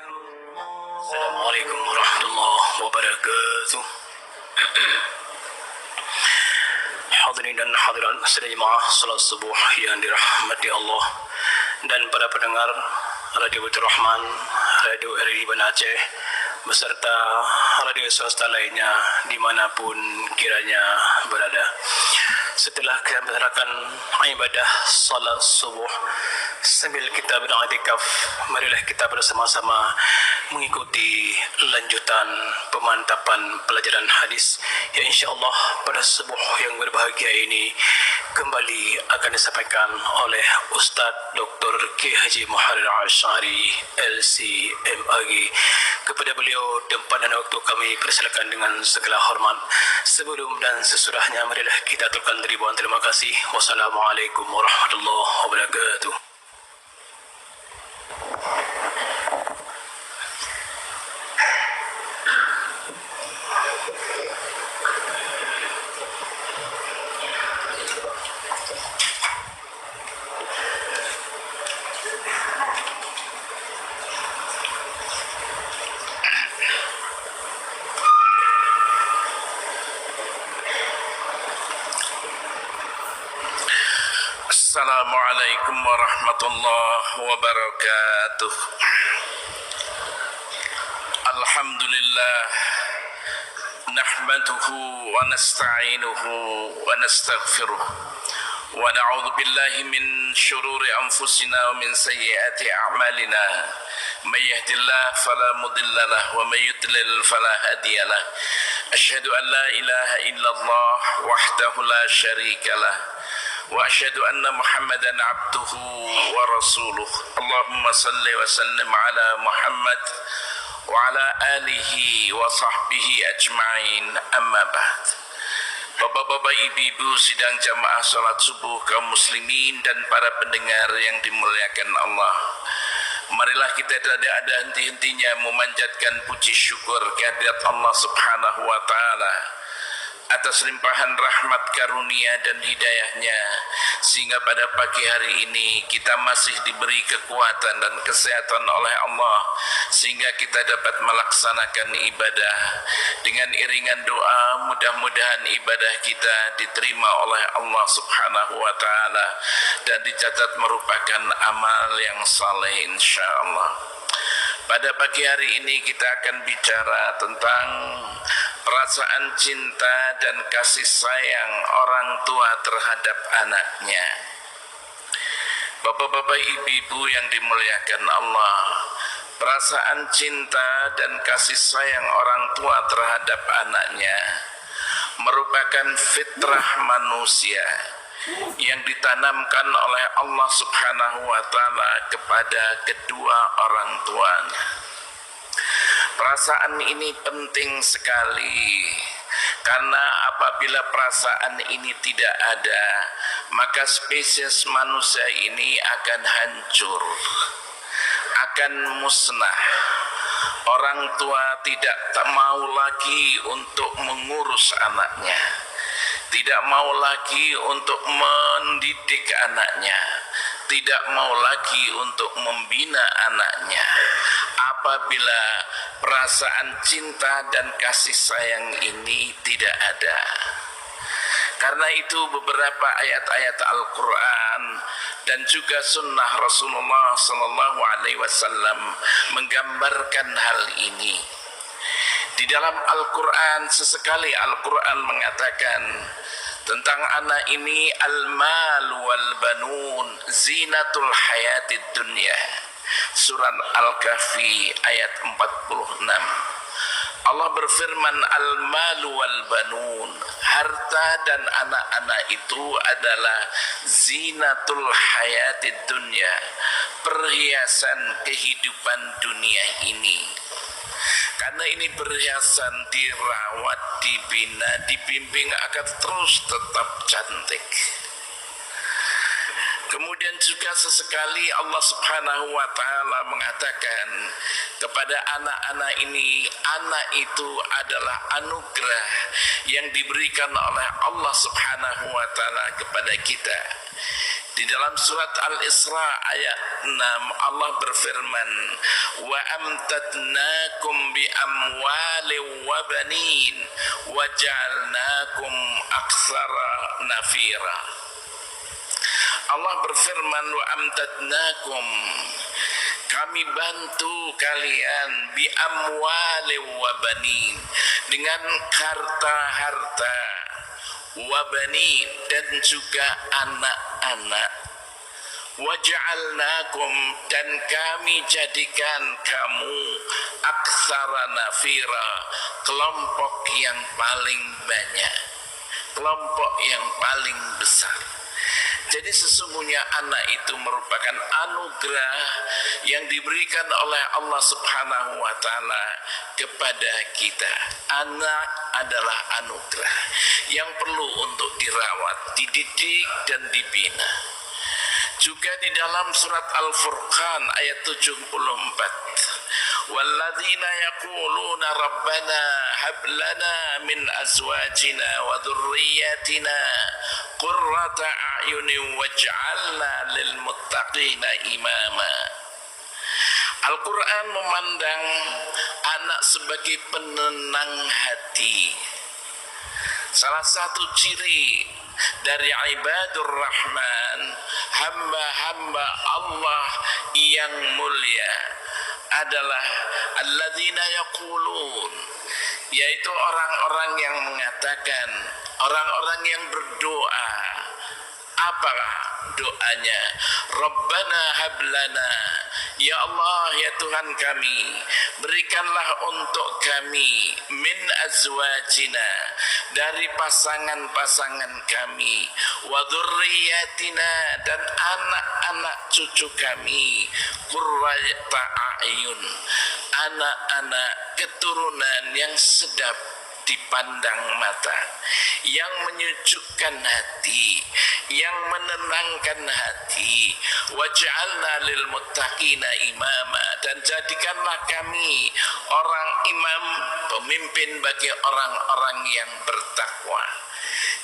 Assalamualaikum warahmatullahi wabarakatuh. Hadirin dan hadirat jemaah salat subuh yang dirahmati Allah dan para pendengar Radio Baitur Rahman, Radio RRI Banda Aceh beserta radio swasta lainnya dimanapun kiranya berada. Setelah kita melaksanakan ibadah salat subuh sambil kita beriktikaf, marilah kita bersama-sama mengikuti lanjutan pemantapan pelajaran hadis yang insyaallah pada subuh yang berbahagia ini kembali akan disampaikan oleh Ustaz Dr. K. Haji Muharrir Asy'ari LCMAG. Kepada beliau tempat dan waktu kami persilakan dengan segala hormat. Sebelum dan sesudahnya marilah kita aturkan ribuan terima kasih. Wassalamualaikum warahmatullahi wabarakatuh. Assalamualaikum warahmatullahi wabarakatuh. Alhamdulillah nahmaduhu wa nasta'inuhu wa nastaghfiruh wa na'udzu billahi min shururi anfusina wa min sayyiati a'malina. May yahdihillahu fala mudilla lahu wa may yudlil fala hadiya lahu. Asyhadu an la ilaha illallah wahdahu la syarika lahu wa asyhadu anna Muhammadan abduhu wa rasuluh. Allahumma salli wa sallim ala Muhammad wa ala alihi wa sahbihi ajma'in, amma ba'd. Bapak-bapak, ibu-ibu sidang jamaah salat subuh kaum muslimin dan para pendengar yang dimuliakan Allah, marilah kita tidak ada henti-hentinya memanjatkan puji syukur kehadirat Allah Subhanahu wa taala atas limpahan rahmat karunia dan hidayahnya, sehingga pada pagi hari ini kita masih diberi kekuatan dan kesehatan oleh Allah, sehingga kita dapat melaksanakan ibadah dengan iringan doa. Mudah-mudahan ibadah kita diterima oleh Allah Subhanahu wa taala dan dicatat merupakan amal yang saleh insyaallah. Pada pagi hari ini kita akan bicara tentang perasaan cinta dan kasih sayang orang tua terhadap anaknya. Bapak-bapak, ibu-ibu yang dimuliakan Allah, perasaan cinta dan kasih sayang orang tua terhadap anaknya merupakan fitrah manusia yang ditanamkan oleh Allah Subhanahu wa taala kepada kedua orang tuanya. Perasaan ini penting sekali, karena apabila perasaan ini tidak ada, maka spesies manusia ini akan hancur, akan musnah. Orang tua tidak mau lagi untuk mengurus anaknya, tidak mau lagi untuk mendidik anaknya, tidak mau lagi untuk membina anaknya apabila perasaan cinta dan kasih sayang ini tidak ada. Karena itu beberapa ayat-ayat Al-Quran dan juga sunnah Rasulullah SAW menggambarkan hal ini. Di dalam Al-Quran, sesekali Al-Quran mengatakan tentang anak ini, al-mal wal banun zinatul hayatid dunya. Surat Al-Kahfi ayat 46. Allah berfirman, al-mal wal banun, harta dan anak-anak itu adalah zinatul hayatid dunya, perhiasan kehidupan dunia ini. Karena ini perhiasan dirawat, dibina, dibimbing agar terus tetap cantik. Kemudian juga sesekali Allah Subhanahu wa taala mengatakan kepada anak-anak ini, anak itu adalah anugerah yang diberikan oleh Allah Subhanahu wa taala kepada kita. Di dalam surat Al-Isra ayat 6 Allah berfirman, wa amtatnakum bi amwali wa banin wa ja'alnakum aktsara nafira. Allah berfirman, wa amtatnakum, kami bantu kalian bi amwali wa banin, dengan harta-harta, wa banin, dan juga anak-anak, wa ja'alnakum, dan kami jadikan kamu aktsara nafira, kelompok yang paling banyak, kelompok yang paling besar. Jadi sesungguhnya anak itu merupakan anugerah yang diberikan oleh Allah Subhanahu wa Ta'ala kepada kita. Anak adalah anugerah yang perlu untuk dirawat, dididik, dan dibina. Juga di dalam surat Al-Furqan ayat 74, walladzina yaquluna rabbana hab lana min azwajina wa dhurriyyatina qurrata a'yunin waj'alna lil muttaqina imama. Al-Quran memandang anak sebagai penenang hati. Salah satu ciri dari ibadur rahman, hamba-hamba Allah yang mulia, adalah alladzina yaqulun, yaitu orang-orang yang mengatakan, orang-orang yang berdoa. Apa doanya? Rabbana hablana, ya Allah, ya Tuhan kami, berikanlah untuk kami min azwajina, dari pasangan-pasangan kami, wa dzurriyyatina, dan anak-anak cucu kami, qurrata a'yun, anak-anak keturunan yang sedap dipandang mata, yang menyejukkan hati, yang menenangkan hati. Waj'alna lil muttaqina imama, dan jadikanlah kami orang imam, pemimpin bagi orang-orang yang bertakwa.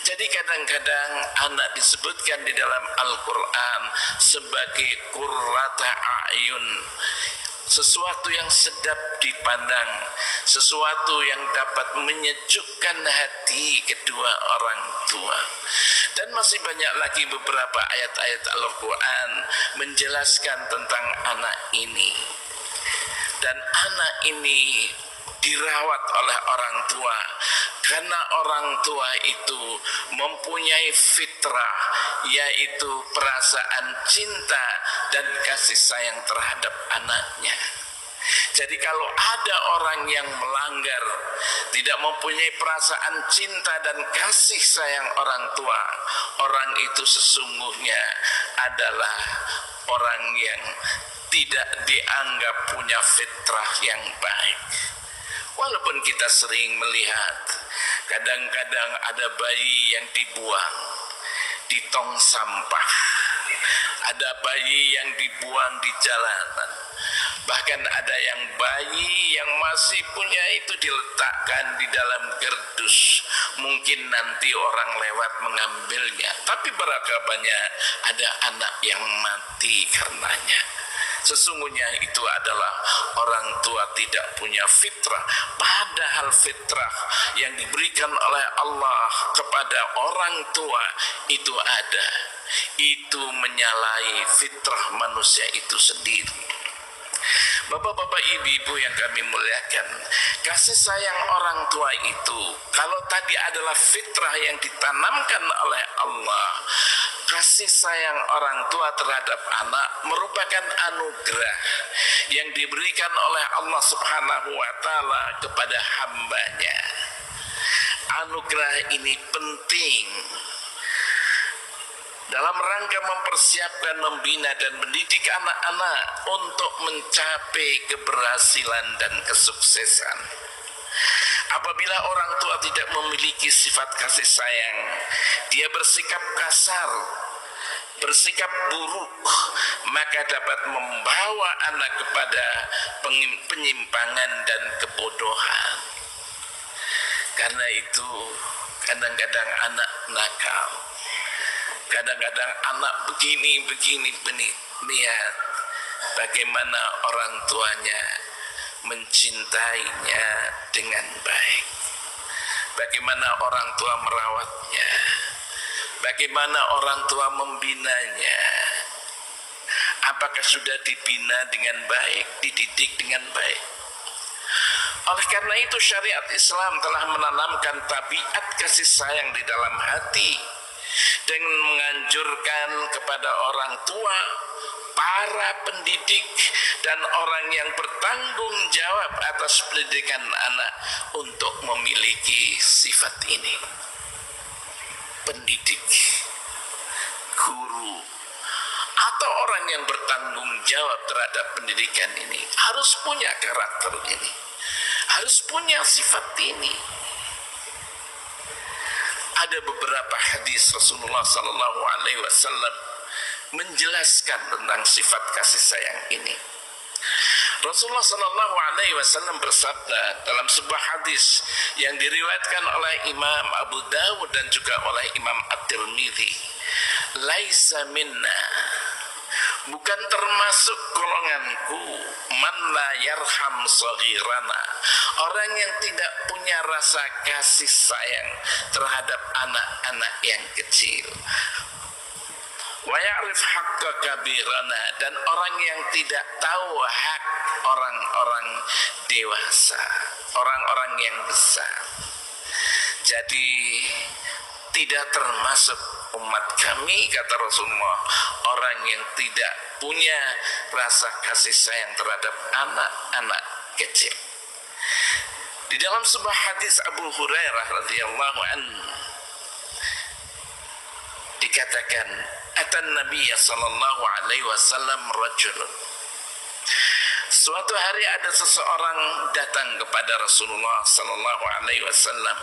Jadi kadang-kadang anak disebutkan di dalam Al-Quran sebagai qurrata a'yun, sesuatu yang sedap dipandang, sesuatu yang dapat menyejukkan hati kedua orang tua. Dan masih banyak lagi beberapa ayat-ayat Al-Quran menjelaskan tentang anak ini. Dan anak ini dirawat oleh orang tua, karena orang tua itu mempunyai fitrah, yaitu perasaan cinta dan kasih sayang terhadap anaknya. Jadi kalau ada orang yang melanggar, tidak mempunyai perasaan cinta dan kasih sayang orang tua, orang itu sesungguhnya adalah orang yang tidak dianggap punya fitrah yang baik. Walaupun kita sering melihat, kadang-kadang ada bayi yang dibuang di tong sampah, ada bayi yang dibuang di jalanan, bahkan ada yang bayi yang masih punya itu diletakkan di dalam gerdus, mungkin nanti orang lewat mengambilnya, tapi berapa banyak ada anak yang mati karenanya. Sesungguhnya itu adalah orang tua tidak punya fitrah, padahal fitrah yang diberikan oleh Allah kepada orang tua itu ada. Itu menyalahi fitrah manusia itu sendiri. Bapak-bapak, ibu-ibu yang kami muliakan, kasih sayang orang tua itu, kalau tadi adalah fitrah yang ditanamkan oleh Allah, kasih sayang orang tua terhadap anak merupakan anugerah yang diberikan oleh Allah Subhanahu wa Ta'ala kepada hambanya. Anugerah ini penting dalam rangka mempersiapkan, membina, dan mendidik anak-anak untuk mencapai keberhasilan dan kesuksesan. Apabila orang tua tidak memiliki sifat kasih sayang, dia bersikap kasar, bersikap buruk, maka dapat membawa anak kepada penyimpangan dan kebodohan. Karena itu kadang-kadang anak nakal Kadang-kadang anak begini. Lihat bagaimana orang tuanya mencintainya dengan baik. Bagaimana orang tua merawatnya. Bagaimana orang tua membinanya. Apakah sudah dibina dengan baik, dididik dengan baik? Oleh karena itu syariat Islam telah menanamkan tabiat kasih sayang di dalam hati dengan menganjurkan kepada orang tua, para pendidik dan orang yang bertanggung jawab atas pendidikan anak untuk memiliki sifat ini. Pendidik, guru, atau orang yang bertanggung jawab terhadap pendidikan ini harus punya karakter ini, harus punya sifat ini. Ada beberapa hadis Rasulullah Sallallahu Alaihi Wasallam menjelaskan tentang sifat kasih sayang ini. Rasulullah Sallallahu Alaihi Wasallam bersabda dalam sebuah hadis yang diriwayatkan oleh Imam Abu Dawud dan juga oleh Imam At-Tirmidzi, "Laisa minna, bukan termasuk golonganku, man la yarham saghirana, orang yang tidak punya rasa kasih sayang terhadap anak-anak yang kecil. Wa ya'rif haqqa kabirana, dan orang yang tidak tahu hak orang-orang dewasa, orang-orang yang besar." Jadi tidak termasuk umat kami, kata Rasulullah, orang yang tidak punya rasa kasih sayang terhadap anak-anak kecil. Di dalam sebuah hadis Abu Hurairah radhiyallahu anhu dikatakan, "Atan Nabiy sallallahu alaihi wasallam rajulun." Suatu hari ada seseorang datang kepada Rasulullah sallallahu alaihi wasallam,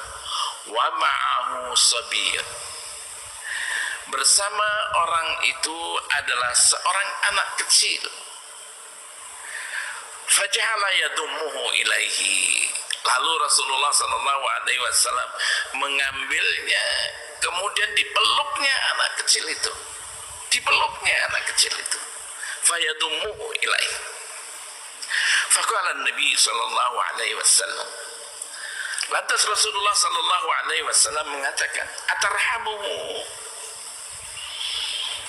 wa ma'ahu sabiyun. Bersama orang itu adalah seorang anak kecil. Faja'ala yadummuhu ilaihi. Lalu Rasulullah sallallahu alaihi wasallam mengambilnya, kemudian dipeluknya anak kecil itu. Dipeluknya anak kecil itu. Fayadummuhu ilaihi. Faqala Nabi sallallahu alaihi wasallam. Lantas Rasulullah sallallahu alaihi wasallam mengatakan, "Atarhamuhu?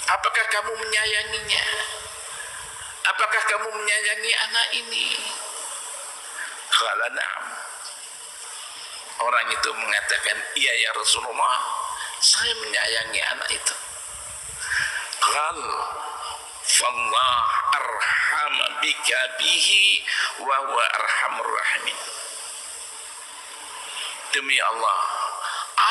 Apakah kamu menyayanginya? Apakah kamu menyayangi anak ini?" Qala na'am. Orang itu mengatakan, "Iya ya Rasulullah, saya menyayangi anak itu." Qal fallah arham bika bihi wa huwa arhamur rahimin. Demi Allah,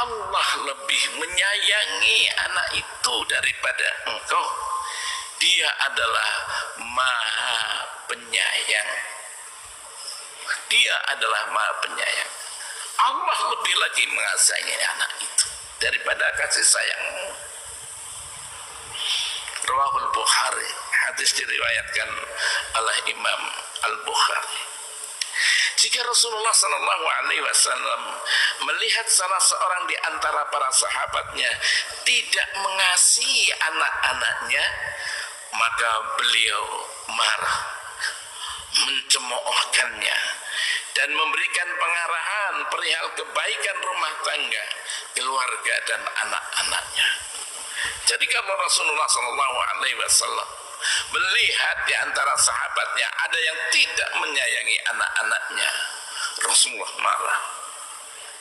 Allah lebih menyayangi anak itu daripada engkau. Dia adalah Maha Penyayang. Dia adalah Maha Penyayang. Allah lebih lagi mengasihi anak itu daripada kasih sayangmu. Rawahul Bukhari. Hadis diriwayatkan oleh Imam Al-Bukhari. Jika Rasulullah sallallahu alaihi wasallam melihat salah seorang di antara para sahabatnya tidak mengasihi anak-anaknya, maka beliau marah, mencemoohkannya, dan memberikan pengarahan perihal kebaikan rumah tangga, keluarga dan anak-anaknya. Jadi kalau Rasulullah sallallahu alaihi wasallam melihat di antara sahabatnya ada yang tidak menyayangi anak-anaknya, Rasulullah marah,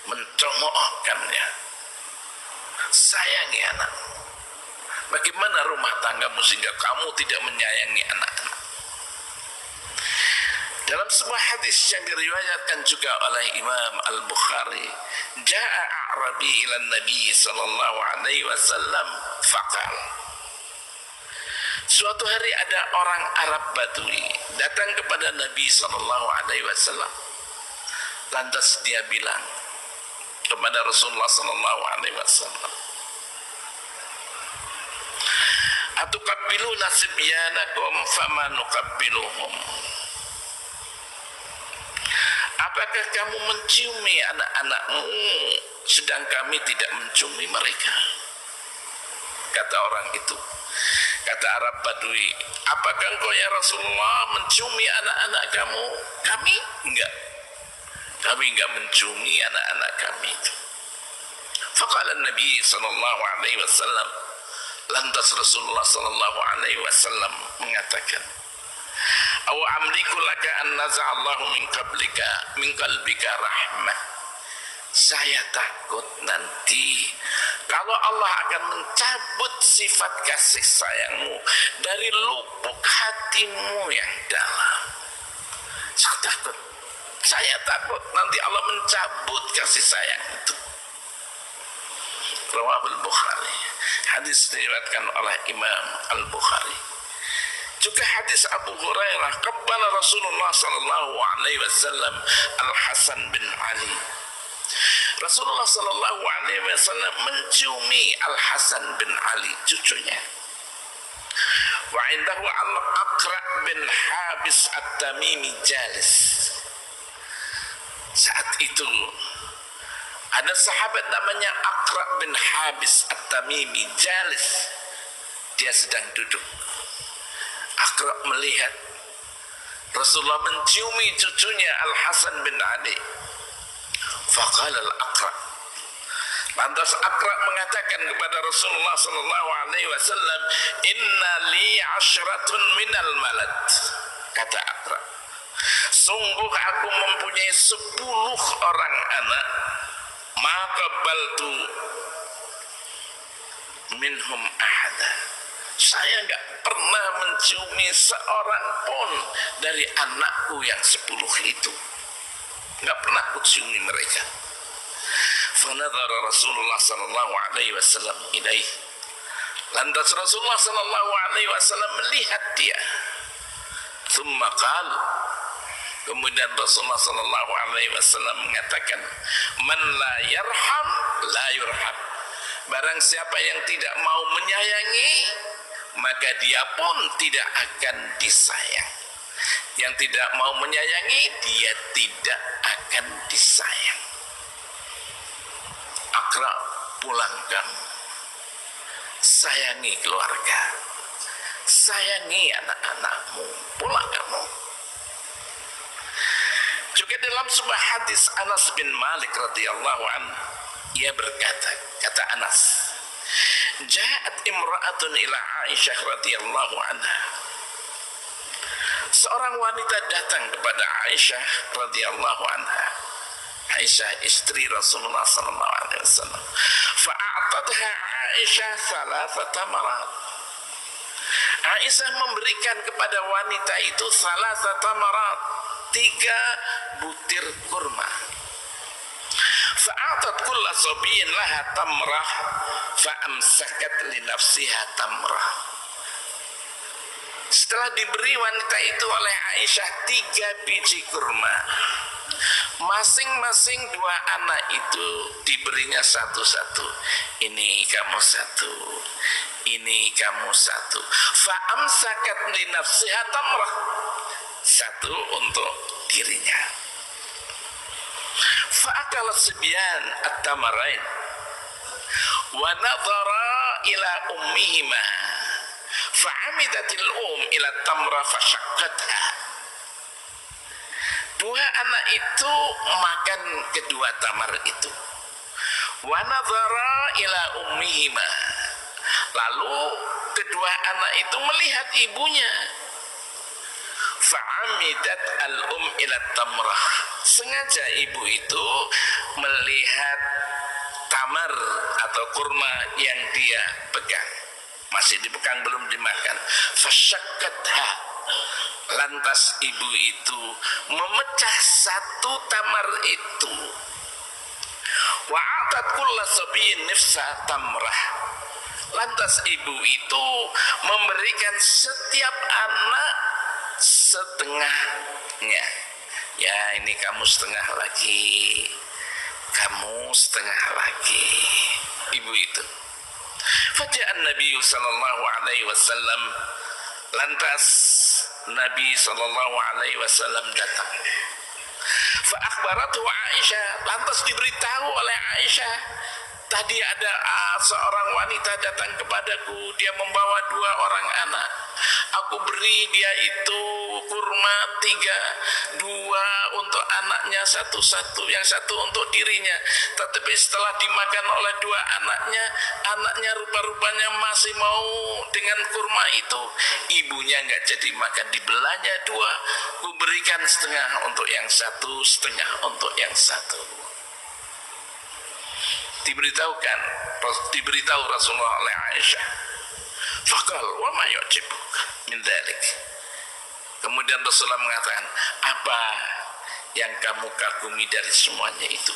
mencemoohkannya. Sayangi anak. Bagaimana rumah tanggamu sehingga kamu tidak menyayangi anak-anak? Dalam sebuah hadis yang diriwayatkan juga oleh Imam Al-Bukhari, "Ja'a a'rabi ila Nabi sallallahu alaihi wasallam faqal." Suatu hari ada orang Arab Badui datang kepada Nabi sallallahu alaihi wasallam. Lantas dia bilang kepada Rasulullah sallallahu alaihi wasallam, "Atuqabbiluna sibyanakum fama nuqabbiluhum." Apakah kamu menciumi anak-anakmu sedang kami tidak menciumi mereka? kata orang itu. Kata Arab Badui, apakah engkau ya Rasulullah menciumi anak-anak kamu? Kami enggak. Kami enggak menciumi anak-anak kami itu. Faqala Nabi sallallahu alaihi wasallam, lantas Rasulullah sallallahu alaihi wasallam mengatakan, aw amliku laka an naza'allahu min qalbika rahmah. Saya takut nanti kalau Allah akan mencabut sifat kasih sayangmu dari lubuk hatimu yang dalam. Saya takut nanti Allah mencabut kasih sayang itu. Rawahul Bukhari. Hadis diriwayatkan oleh Imam Al-Bukhari. Juga hadis Abu Hurairah, qabbala Rasulullah sallallahu alaihi wasallam Al-Hasan bin Ali. Rasulullah sallallahu alaihi wasallam menciumi Al-Hasan bin Ali, cucunya. Wa indahu Al-Aqra bin Habis At-Tamimi jalis. Saat itu ada sahabat namanya Aqra bin Habis At-Tamimi jalis. Dia sedang duduk. Aqra melihat Rasulullah menciumi cucunya Al-Hasan bin Ali. Faqala Al-Aqra. Lantas Aqra mengatakan kepada Rasulullah sallallahu alaihi wasallam, "Inna li 'ashratun minal malad." Kata Aqra, sungguh aku mempunyai 10 orang anak. Maka baltu minhum ahada. Saya enggak pernah menciumi seorang pun dari anakku yang 10 itu. Enggak pernah aku ciumi mereka. Fanadhara Rasulullah sallallahu alaihi wasallam ilaih. Lantas Rasulullah sallallahu alaihi wasallam melihat dia. Tsumma qala. Kemudian Rasulullah sallallahu alaihi wasallam mengatakan, "Man la yarham la yurham." Barang siapa yang tidak mau menyayangi, maka dia pun tidak akan disayang. Yang tidak mau menyayangi, dia tidak akan disayang. Aqra, pulang kamu. Sayangi keluarga. Sayangi anak-anakmu. Pulang kamu. Juga dalam sebuah hadis Anas bin Malik radhiyallahu anhu, ia berkata, kata Anas, "Ja'at imra'atun ila Aisyah radhiyallahu anha." Seorang wanita datang kepada Aisyah radhiyallahu anha. Aisyah istri Rasulullah sallallahu alaihi wasallam. Fa'atadha Aisyah thalathata marat. Aisyah memberikan kepada wanita itu thalathata marat, 3 butir kurma. Fa'atat kulla sabiyin laha tamrah fa'amsakat li nafsiha tamrah. Setelah diberi wanita itu oleh Aisyah 3 biji kurma, masing-masing 2 anak itu diberinya satu-satu. Ini kamu 1, ini kamu 1. Fa'amsakat li nafsiha tamrah, 1 untuk dirinya. Fa'akala sibyan at-tamarain wa nadhara ila ummihima fa'amidatil ila tamra fashaqqatha. 2 anak itu makan kedua tamar itu. Wa nadhara ila ummihima. Lalu kedua anak itu melihat ibunya. Fa'amidat ila tamrah. Sengaja ibu itu melihat tamar atau kurma yang dia pegang. Masih dipegang, belum dimakan. Fashaqqatha. Lantas ibu itu memecah 1 tamar itu. Wa'atat kulla sabiyin nifsa tamrah. Lantas ibu itu memberikan setiap anak setengahnya. Ya, ini kamu setengah lagi, kamu setengah lagi. Ibu itu. Faja'an Nabi sallallahu alaihi wasallam. Lantas Nabi sallallahu alaihi wasallam datang. Fa akhbaratu Aisyah. Lantas diberitahu oleh Aisyah Tadi ada seorang wanita datang kepadaku, dia membawa 2 orang anak. Aku beri dia itu kurma 3, 2 untuk anaknya, satu-satu, yang satu untuk dirinya. Tetapi setelah dimakan oleh 2 anaknya, anaknya rupa-rupanya masih mau dengan kurma itu. Ibunya nggak jadi makan, dibelahnya 2. Ku berikan setengah untuk yang satu, setengah untuk yang satu. Diberitahu Rasulullah oleh Aisyah. Faqal wa ma yu'jibuk min dzalik. Kemudian Rasulullah mengatakan, apa yang kamu kagumi dari semuanya itu?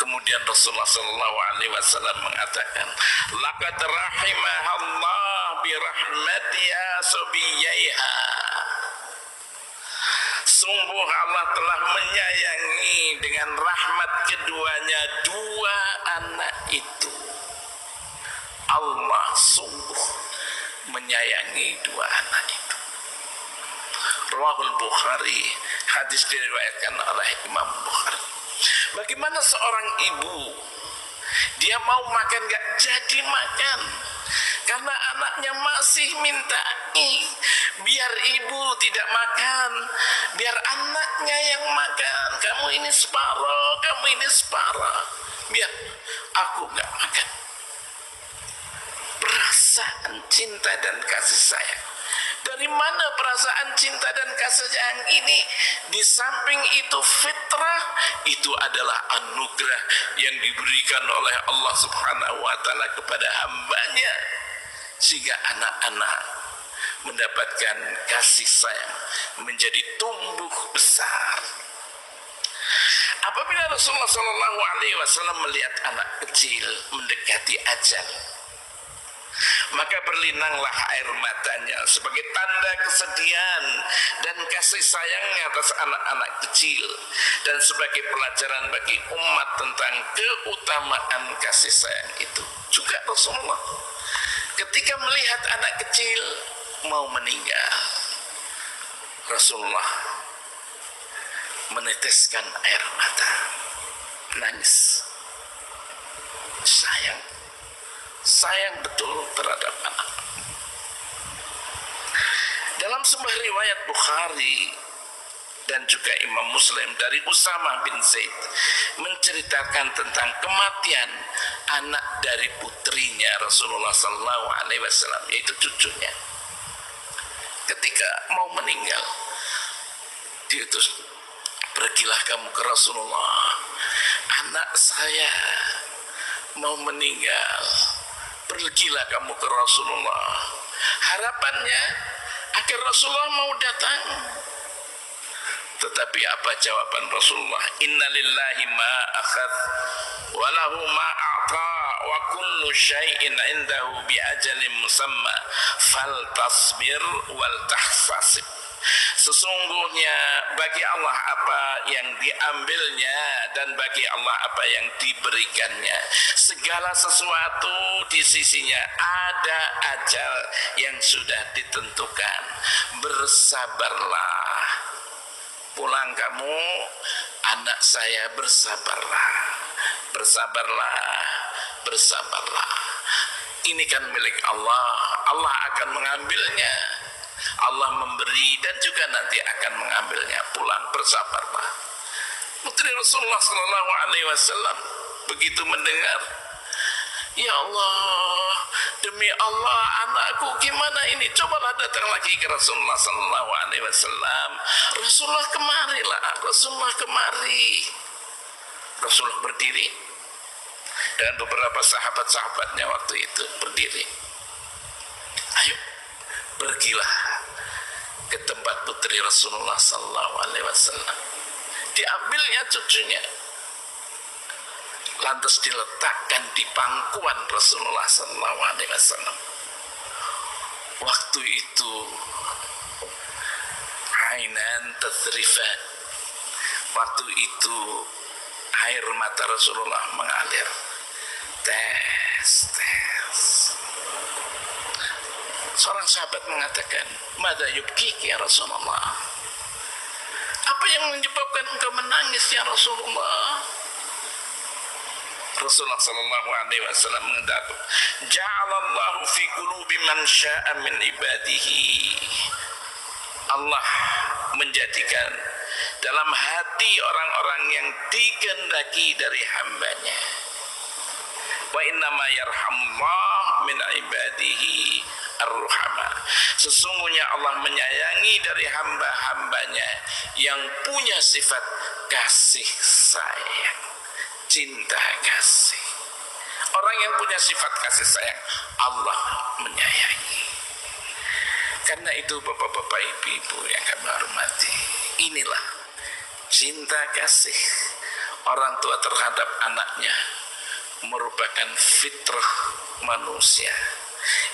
Kemudian Rasulullah sallallahu alaihi wasallam mengatakan, laqad rahimahallah bi rahmatiha sabiyaiha. Sungguh Allah telah menyayangi dengan rahmat keduanya 2 anak itu. Allah sungguh menyayangi 2 anak itu. Rawahul Bukhari, hadis diriwayatkan oleh Imam Bukhari. Bagaimana seorang ibu, dia mau makan gak jadi makan karena anaknya masih minta biar ibu tidak makan, biar anaknya yang makan. Kamu ini separuh, kamu ini separuh, biar aku gak makan. Perasaan cinta dan kasih sayang. Dari mana perasaan cinta dan kasih sayang ini? Di samping itu fitrah, itu adalah anugerah yang diberikan oleh Allah Subhanahu wa taala kepada hambanya, sehingga anak-anak mendapatkan kasih sayang, menjadi tumbuh besar. Apabila Rasulullah sallallahu alaihi wasallam melihat anak kecil mendekati ajal, maka berlinanglah air matanya sebagai tanda kesedihan dan kasih sayangnya atas anak-anak kecil, dan sebagai pelajaran bagi umat tentang keutamaan kasih sayang itu. Juga Rasulullah ketika melihat anak kecil mau meninggal, Rasulullah meneteskan air mata, nangis, sayang betul terhadap anak. Dalam sebuah riwayat Bukhari dan juga Imam Muslim dari Usamah bin Zaid menceritakan tentang kematian anak dari putrinya Rasulullah sallallahu alaihi wasallam, yaitu cucunya. Ketika mau meninggal, dia itu, pergilah kamu ke Rasulullah, anak saya mau meninggal. Pergilah kamu ke Rasulullah. Harapannya agar Rasulullah mau datang. Tetapi apa jawaban Rasulullah? Inna lillahi ma akhadh wa lahu ma a'ta wa kullu syai'in indahu bi ajalin musamma fal tasbir wal tahsasib. Sesungguhnya bagi Allah apa yang diambilnya dan bagi Allah apa yang diberikannya. Segala sesuatu di sisinya ada ajal yang sudah ditentukan. Bersabarlah. Pulang kamu, anak saya, bersabarlah. Bersabarlah, bersabarlah. Ini kan milik Allah. Allah akan mengambilnya. Allah memberi dan juga nanti akan mengambilnya. Pulang, bersabarlah. Putri Rasulullah sallallahu alaihi wasallam begitu mendengar, ya Allah, demi Allah, anakku gimana ini? Cobalah datang lagi ke Rasulullah sallallahu alaihi wasallam. Rasulullah kemarilah, Rasulullah kemari. Rasulullah berdiri dengan beberapa sahabat-sahabatnya waktu itu berdiri. Ayo, pergilah ke tempat putri Rasulullah sallallahu alaihi wasallam. Diambilnya cucunya, lantas diletakkan di pangkuan Rasulullah sallallahu alaihi wasallam. Waktu itu ainan tadrifan. Waktu itu air mata Rasulullah mengalir. Tes. Seorang sahabat mengatakan, "Madza yubkiki ya Rasulullah?" Apa yang menyebabkan engkau menangis ya Rasulullah? Rasulullah sallallahu alaihi wasallam mengatakan, "Ja'alallahu fi qulubi man syaa min ibadihi." Allah menjadikan dalam hati orang-orang yang dikehendaki dari hambanya. Wa innama yarhamullah min ibadihi ar-ruhama. Sesungguhnya Allah menyayangi dari hamba-hambanya yang punya sifat kasih sayang, cinta kasih. Orang yang punya sifat kasih sayang, Allah menyayangi. Karena itu bapak-bapak, ibu-ibu yang kami hormati, inilah cinta kasih orang tua terhadap anaknya merupakan fitrah manusia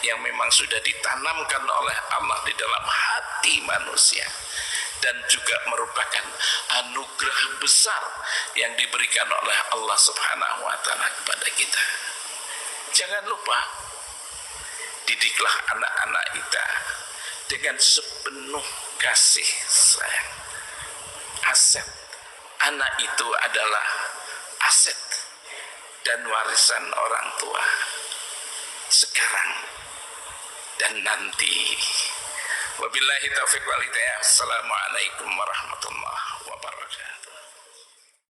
yang memang sudah ditanamkan oleh Allah di dalam hati manusia, dan juga merupakan anugerah besar yang diberikan oleh Allah Subhanahu wa Ta'ala kepada kita. Jangan lupa, didiklah anak-anak kita dengan sepenuh kasih sayang. Aset anak itu adalah aset dan warisan orang tua sekarang dan nanti. Wabillahi taufiq wal hidayah. Assalamualaikum warahmatullahi wabarakatuh.